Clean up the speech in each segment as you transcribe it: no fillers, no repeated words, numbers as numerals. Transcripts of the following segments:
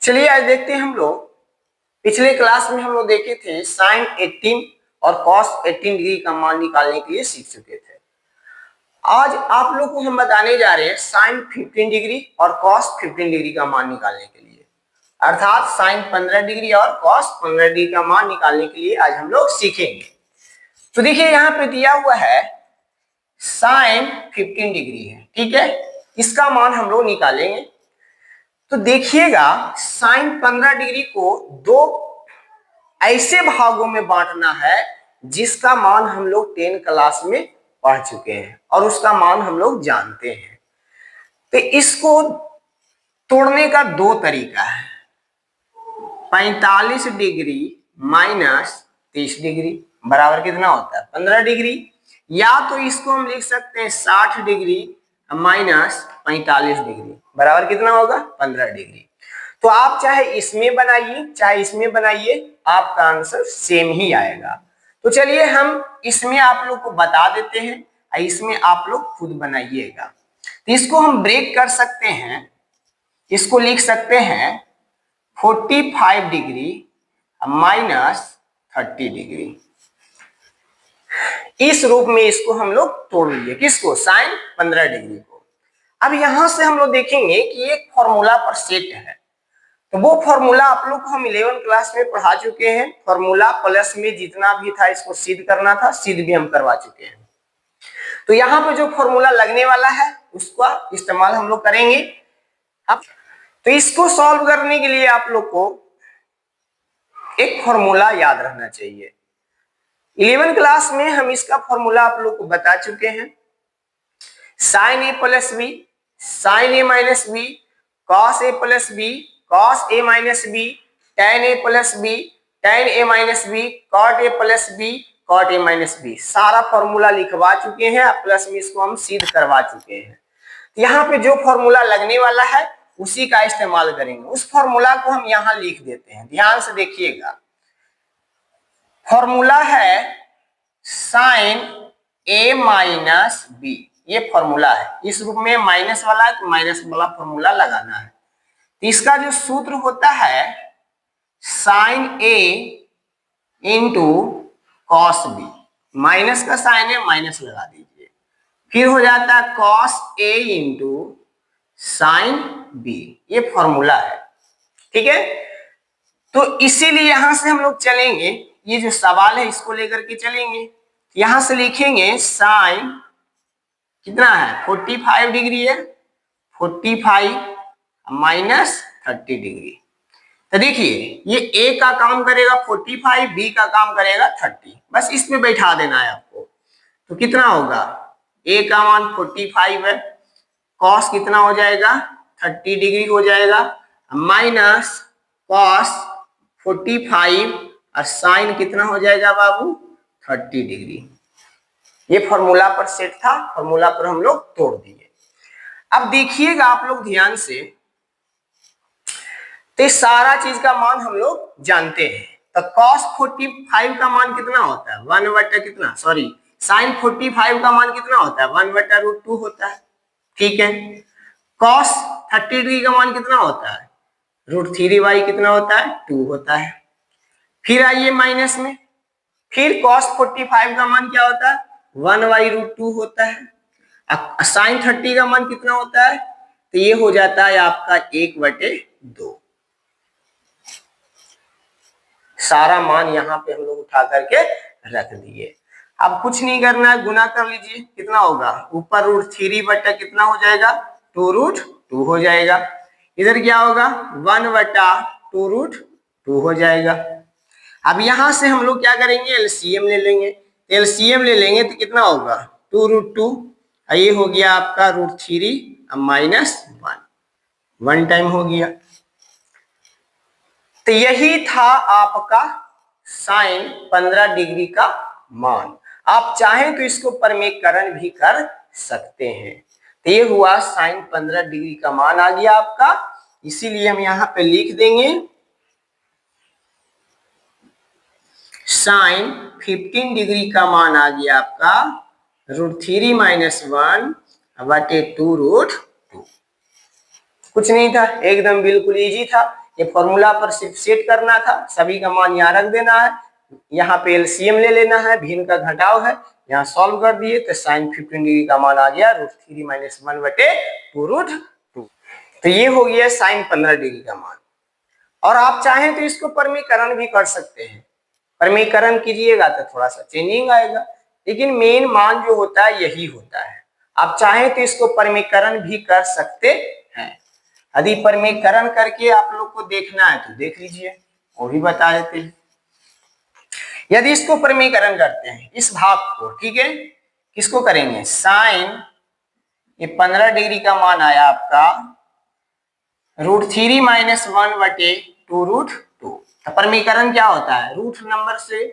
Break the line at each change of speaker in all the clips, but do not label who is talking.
चलिए आज देखते हैं हम लोग। पिछले क्लास में हम लोग देखे थे साइन 18 और कॉस 18 डिग्री का मान निकालने के लिए सीख चुके थे। आज आप लोग को हम बताने जा रहे हैं साइन 15 डिग्री और कॉस 15 डिग्री का मान निकालने के लिए, अर्थात साइन 15 डिग्री और कॉस 15 डिग्री का मान निकालने के लिए आज हम लोग सीखेंगे। तो देखिए यहाँ पे दिया हुआ है साइन 15 डिग्री है, ठीक है, इसका मान हम लोग निकालेंगे। तो देखिएगा साइन 15 डिग्री को दो ऐसे भागों में बांटना है जिसका मान हम लोग 10 क्लास में पढ़ चुके हैं और उसका मान हम लोग जानते हैं। तो इसको तोड़ने का दो तरीका है, 45 डिग्री माइनस 30 डिग्री बराबर कितना होता है 15 डिग्री, या तो इसको हम लिख सकते हैं 60 डिग्री माइनस 45 डिग्री बराबर कितना होगा 15 डिग्री। तो आप चाहे इसमें बनाइए चाहे इसमें बनाइए, आपका आंसर सेम ही आएगा। तो चलिए हम इसमें आप लोग को बता देते हैं, इसमें आप लोग खुद बनाइएगा। तो इसको हम ब्रेक कर सकते हैं, इसको लिख सकते हैं 45 डिग्री माइनस 30 डिग्री। इस रूप में इसको हम लोग तोड़ लीजिए, किसको साइन 15 डिग्री को। अब यहां से हम लोग देखेंगे कि एक फॉर्मूला पर सेट है, तो वो फॉर्मूला आप लोग को हम 11 क्लास में पढ़ा चुके हैं। फॉर्मूला प्लस में जितना भी था इसको सिद्ध करना था, सिद्ध भी हम करवा चुके हैं। तो यहाँ पे जो फॉर्मूला लगने वाला है उसका इस्तेमाल हम लोग करेंगे। अब तो इसको सॉल्व करने के लिए आप लोग को एक फॉर्मूला याद रहना चाहिए। 11 क्लास में हम इसका फॉर्मूला आप लोग को बता चुके हैं, sine A plus B sine A minus B cos A plus B cos A minus B tan A plus B tan A minus B cot A plus B cot A minus B, सारा formula लिखवा चुके हैं, plus में इसको हम सिद्ध करवा चुके हैं। यहाँ पे जो फॉर्मूला लगने वाला है उसी का इस्तेमाल करेंगे। उस फॉर्मूला को हम यहाँ लिख देते हैं, ध्यान से देखिएगा। फॉर्मूला है साइन ए माइनस बी, ये फॉर्मूला है। इस रूप में माइनस वाला है तो माइनस वाला फॉर्मूला लगाना है। तो इसका जो सूत्र होता है साइन ए इंटू कॉस बी, माइनस का साइन है माइनस लगा दीजिए, फिर हो जाता है cos A into sine B, ये फॉर्मूला है, ठीक है। तो इसीलिए यहां से हम लोग चलेंगे, ये जो सवाल है इसको लेकर के चलेंगे। यहां से लिखेंगे साइन कितना है 45 डिग्री है, 45 माइनस 30 डिग्री। तो देखिए ये ए का काम करेगा 45, बी का काम करेगा 30, बस इसमें बैठा देना है आपको। तो कितना होगा, ए का मान 45 है, कॉस कितना हो जाएगा 30 डिग्री हो जाएगा, माइनस कॉस 45 और साइन कितना हो जाएगा बाबू 30 डिग्री। ये फॉर्मूला पर सेट था, फॉर्मूला पर हम लोग तोड़ दिए। अब देखिएगा आप लोग ध्यान से, तो सारा चीज का मान हम लोग जानते हैं। तो cos 45 का मान कितना होता है 1 बटा कितना, सॉरी साइन 45 का मान कितना होता है 1 बटा √2 होता है, ठीक है। cos 30 डिग्री का मान कितना होता है √3y कितना होता है 2 होता है। फिर आइए माइनस में, फिर cos 45 का मान क्या होता है 1/√2 होता है। साइन 30 का मान कितना होता है, तो ये हो जाता है आपका 1/2। सारा मान यहाँ पे हम लोग उठा करके रख दिए। अब कुछ नहीं करना है, गुना कर लीजिए, कितना होगा ऊपर √3 बटा कितना हो जाएगा 2√2 हो जाएगा, इधर क्या होगा 1 बटा 2√2 हो जाएगा। अब यहां से हम लोग क्या करेंगे एलसीएम ले लेंगे, एलसीएम ले लेंगे तो कितना होगा 2√2, ये हो गया आपका √3 माइनस 1 टाइम हो गया। तो यही था आपका साइन 15 डिग्री का मान। आप चाहें तो इसको परमेकरण भी कर सकते हैं। तो ये हुआ साइन 15 डिग्री का मान आ गया आपका, इसीलिए हम यहाँ पे लिख देंगे साइन 15 डिग्री का मान आ गया आपका √3 माइनस 1 बटे 2√2। कुछ नहीं था, एकदम बिल्कुल इजी था। ये फॉर्मूला पर सिर्फ सेट करना था, सभी का मान यहाँ रख देना है, यहाँ पे एलसीएम ले लेना है, भिन्न का घटाव है, यहाँ सॉल्व कर दिए तो साइन 15 डिग्री का मान आ गया √3 - 1/2√2। तो ये हो गया साइन 15 डिग्री का मान। और आप चाहें तो इसको परमीकरण भी कर सकते हैं, परमीकरण कीजिएगा तो थोड़ा सा चेंजिंग आएगा, लेकिन मेन मान जो होता है यही होता है। आप चाहें तो इसको परमीकरण भी कर सकते हैं। यदि परमीकरण करके आप लोग को देखना है तो देख लीजिए, वो भी बता देते हैं। यदि इसको परमीकरण करते हैं इस भाग को, ठीक है, किसको करेंगे, साइन ये 15 डिग्री का मान आया आपका √3 - 1/2√2। तो परमीकरण क्या होता है, रूट नंबर से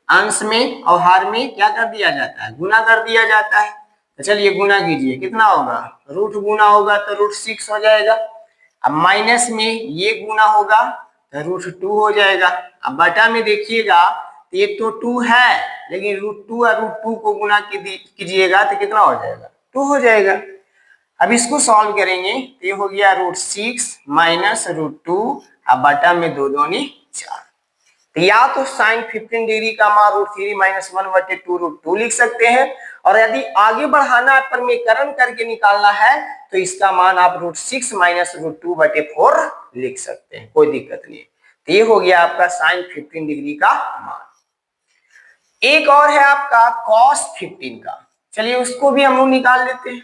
अंश में और हर में क्या कर दिया जाता है, गुना कर दिया जाता है। तो चलिए गुना कीजिए, कितना होगा, रूट गुना होगा तो √6 हो जाएगा। अब माइनस में ये गुना होगा तो √2 हो जाएगा। अब बटा में देखिएगा तो ये तो 2 है, लेकिन √2 और √2 को गुना कीजिएगा तो कितना हो जाएगा, 2 हो जाएगा। अब इसको सॉल्व करेंगे तो ये हो गया √6 - √2, अब बटा में 2 दूनी 4। तो या तो साइन 15 डिग्री का मान √3 - 1/2√2 लिख सकते हैं, और यदि आगे बढ़ाना है परमीकरण करके निकालना है तो इसका मान आप √6 - √2/4 लिख सकते हैं, कोई दिक्कत नहीं। तो ये हो गया आपका साइन 15 डिग्री का मान। एक और है आपका कॉस 15 का, चलिए उसको भी हम लोग निकाल लेते हैं।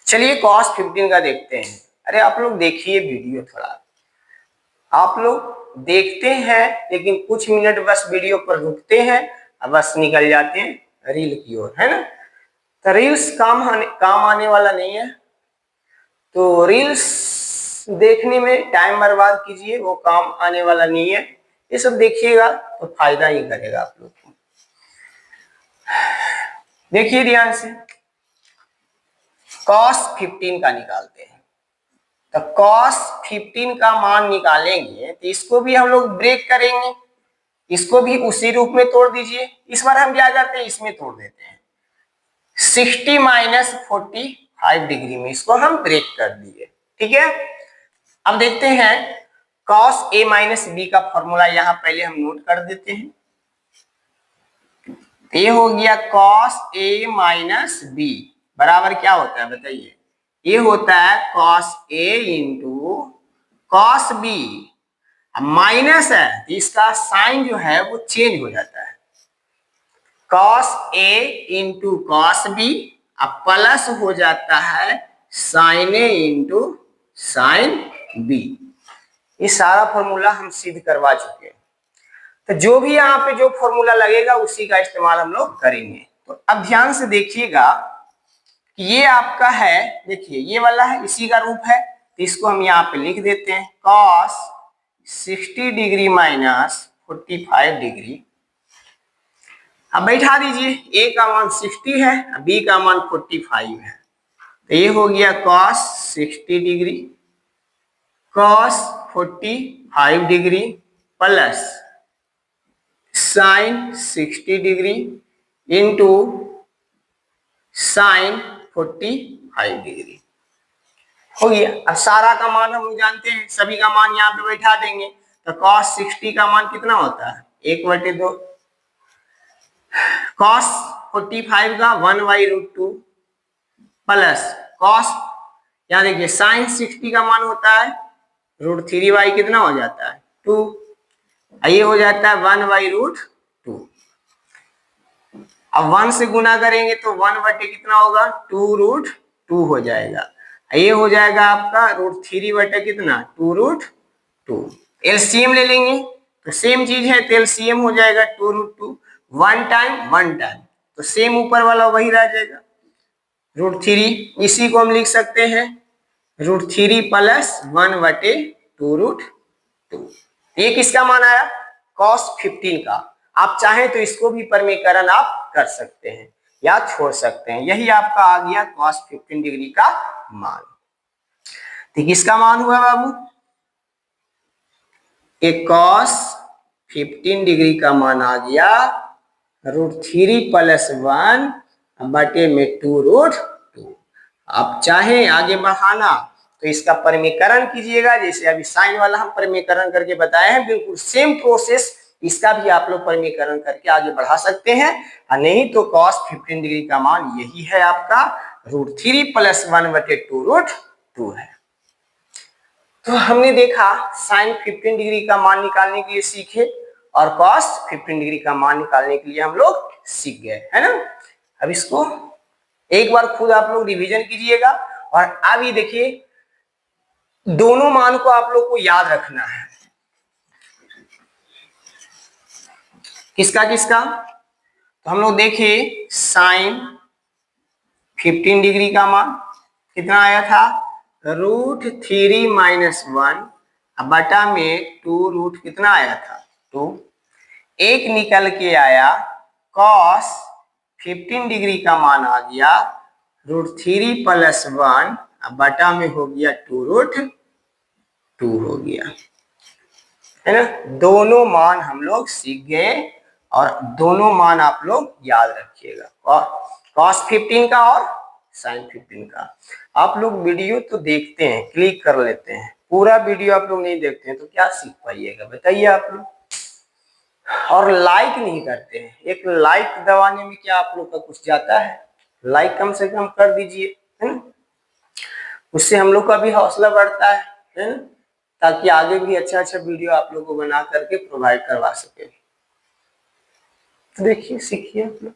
चलिए cos 15 का देखते हैं। अरे आप लोग देखिए वीडियो, थोड़ा आप लोग देखते हैं लेकिन कुछ मिनट बस वीडियो पर रुकते हैं और बस निकल जाते हैं रील की ओर, है ना। तो रील्स काम आने वाला नहीं है, तो रील्स देखने में टाइम बर्बाद कीजिए, वो काम आने वाला नहीं है। ये सब देखिएगा तो फायदा ही करेगा आप लोग को। देखिए ध्यान से, cos 15 का निकालते हैं। तो cos 15 का मान निकालेंगे तो इसको भी हम लोग ब्रेक करेंगे, इसको भी उसी रूप में तोड़ दीजिए। इस बार हम क्या करते हैं, इसमें तोड़ देते हैं, 60 - 45 डिग्री में इसको हम ब्रेक कर दिए, ठीक है। अब देखते हैं cos a - b का फॉर्मूला, यहाँ पहले हम नोट कर देते हैं। ये हो गया cos a - b बराबर क्या होता है बताइए, ये होता है cos a × cos b। Minus है तो इसका साइन जो है वो चेंज हो जाता है, cos a × cos b, अब प्लस हो जाता है sin a × sin b। ये सारा फॉर्मूला हम सिद्ध करवा चुके हैं। तो जो भी यहाँ पे जो फॉर्मूला लगेगा उसी का इस्तेमाल हम लोग करेंगे। तो अब ध्यान से देखिएगा कि ये आपका है, देखिए ये वाला है, इसी का रूप है, तो इसको हम यहाँ पे लिख देते हैं cos 60 डिग्री - 45 डिग्री। अब बैठा दीजिए, a का मान 60 है, b का मान 45 है, तो ये हो गया cos 60 degree cos 45 degree plus sin 60 degree into sin 45 degree हो गया। अब सारा का मान हम जानते हैं, सभी का मान यहाँ पे बैठा देंगे। तो cos 60 का मान कितना होता है, 1/2, cos 45 का 1/√2 प्लस cos, यहाँ देखिए sin 60 का मान होता है √3 कितना हो जाता है 2, ये हो जाता है 1/√2। अब 1 से गुना करेंगे तो 1/, कितना होगा 2√2 हो जाएगा। ये हो जाएगा आपका √3 कितना 2√2। एलसीएम ले लेंगे तो सेम चीज है, तो एलसीएम हो जाएगा 2√2, 1 टाइम 1 टाइम, तो सेम ऊपर वाला वही रह जाएगा √3। इसी को हम लिख सकते हैं √3 प्लस 1/2√2। ये किसका मान आया, cos 15 का। आप चाहें तो इसको भी परमीकरण आप कर सकते हैं या छोड़ सकते हैं। यही आपका आ गया cos 15 डिग्री का मान। तो किसका मान हुआ बाबू, एक cos 15 डिग्री का मान आ गया √3 + 1 बटे में 2√2। आप चाहें आगे बढ़ाना तो इसका परिमीकरण कीजिएगा, जैसे अभी साइन वाला हम परिमीकरण करके बताए हैं, बिल्कुल सेम प्रोसेस इसका भी आप लोग परिमीकरण करके आगे बढ़ा सकते हैं। और नहीं तो cos 15 डिग्री का मान यही है आपका √3 + 1 बटे 2√2 है। तो हमने देखा साइन 15 डिग्री का मान निकालने के लिए सीखे और cos 15 डिग्री का मान निकालने के लिए हम लोग सीख गए, है ना। अब इसको एक बार खुद आप लोग रिवीजन कीजिएगा और अब ये देखिए दोनों मान को आप लोग को याद रखना है। किसका किसका? तो हम लोग देखिए साइन 15 डिग्री का मान कितना आया था √3 - 1 बटा में 2 कितना आया था 2। एक निकल के आया cos 15 डिग्री का मान आ गया √3 + 1 बटा में हो गया 2√2 हो गया, है ना। दोनों मान हम लोग सीख गए और दोनों मान आप लोग याद रखिएगा, और cos 15 का और sin 15 का। आप लोग वीडियो तो देखते हैं, क्लिक कर लेते हैं, पूरा वीडियो आप लोग नहीं देखते हैं तो क्या सीख पाइएगा बताइए आप लोग। और लाइक नहीं करते हैं, एक लाइक दबाने में क्या आप लोग का कुछ जाता है? लाइक कम से कम कर दीजिए, है ना। उससे हम लोग का भी हौसला बढ़ता है ना, ताकि आगे भी अच्छा अच्छा वीडियो आप लोगों को बना करके प्रोवाइड करवा सके। देखिए सीखिए आप लोग।